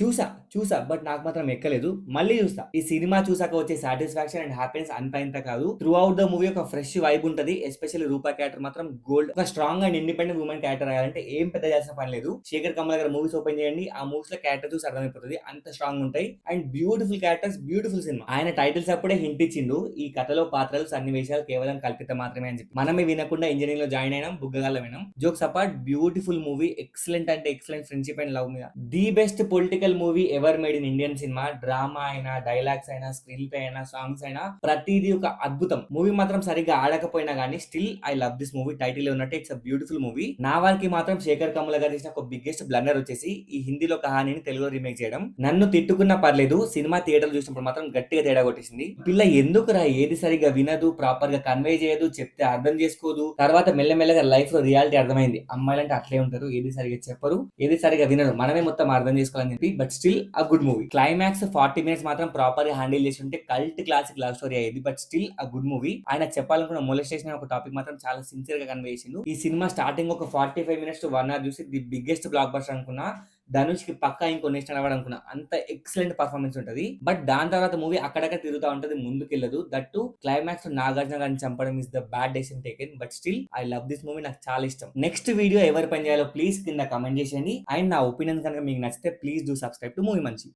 చూసా. చూసా. బట్ నాకు మాత్రం ఎక్కలేదు. మళ్ళీ చూస్తా. ఈ సినిమా చూసాక వచ్చే సాటిస్ఫాక్షన్ అండ్ హ్యాపీనెస్ అంతా ఇంత కాదు. త్రూ ఔట్ ద మూవీ ఒక ఫ్రెష్ వైబ్ ఉంటది. ఎస్పెషల్లీ రూపా క్యారెక్టర్ మాత్రం గోల్డ్. ఒక strong and independent woman character అయ్యాలంటే ఏం పెద్ద చేయాల్సిన పని లేదు. శేఖర్ కమల గారి మూవీస్ ఓపెన్ చేయండి. ఆ మూవీస్ లో క్యారెక్టర్ చూసి అర్థమైపోతది. అంత స్ట్రాంగ్ ఉంటాయి. And beautiful characters, beautiful cinema. ఆయన టైటిల్స్ అప్పుడే హింట్ ఇచ్చిండు. ఈ కథలో పాత్రలు, సన్నివేశాలు కేవలం కల్పితం మాత్రమే అని చెప్పి. మనమే వినకుండా ఇంజనీరింగ్ లో జాయిన్ అయినాం. బుగ్గగాల వినాం. Jokes apart, beautiful movie. Excellent అంటే ఎక్సలెంట్ ఫ్రెండ్షిప్ అండ్ లవ్ మీద the best political movie ever made in Indian cinema. Drama అయినా, డైలాగ్స్ అయినా, స్క్రీన్ ప్లే అయినా, సాంగ్స్ అయినా ప్రతిదీ ఒక అద్భుతం. మూవీ మాత్రం సరిగ్గా ఆడకపోయినా గానీ still I love this movie. Title ఉన్నట్టు ఇట్స్ అ బ్యూటిఫుల్ మూవీ. నా వారికి మాత్రం శేఖర్ కమల గారు చేసిన ఒక బిగ్గెస్ట్ బ్లండర్ వచ్చేసి ఈ హిందీలో కహానీని తెలుగులో రీమేక్ చేయడం. నన్ను తిట్టుకున్నా పర్లేదు, సినిమా థియేటర్ చూసినప్పుడు మాత్రం గట్టిగా తేడా కొట్టేసింది. పిల్ల ఎందుకురా ఏది సరిగ్గా వినదు, ప్రాపర్ గా కన్వే చేయదు, చెప్తే అర్థం చేసుకోదు. తర్వాత మెల్లమెల్లగా లైఫ్ లో రియాలిటీ అర్థమైంది. అమ్మాయిలంటే అట్లే ఉంటారు, ఏది సరిగ్గా చెప్పరు, ఏది సరిగ్గా వినరు, మనమే మొత్తం అర్థం చేసుకోవాలని చెప్పి. But still a good movie. Climax 40 minutes మాత్రం ప్రాపర్ గా హ్యాండిల్ చేసి ఉంటే కల్ట్ క్లాసిక్ లవ్ స్టోరీ అయ్యేది. But still a good movie. ఆయన చెప్పాలనుకున్న మొలెస్టేషన్ అనే ఒక టాపిక్ మాత్రం చాలా సిన్సియర్ గా కన్వే చేసిండు. ఈ సినిమా స్టార్టింగ్ ఒక 45 మినిట్స్ టు 1 అవర్ చూసి ది బిగ్గెస్ట్ బ్లాక్ బస్టర్ అనుకున్నా. ధనుష్ కి పక్కా ఇంకో నెక్స్ట్ అవార్డు అనుకున్నా. అంత ఎక్సలెంట్ పర్ఫార్మెన్స్ ఉంటది. బట్ దాని తర్వాత మూవీ అక్కడక్కడ తిరుగుతా ఉంటది, ముందుకెళ్ళదు. దట్టు క్లైమాక్స్ నాగార్జున గారిని చంపడం is the bad decision taken. But still I love this movie. నాకు చాలా ఇష్టం. నెక్స్ట్ వీడియో ఎవరు పని చేయాలో ప్లీజ్ కింద కమెంట్ చేసేయండి. అండ్ నా ఒపీనియన్ కనుక మీకు నచ్చితే please do subscribe to movie మంచి.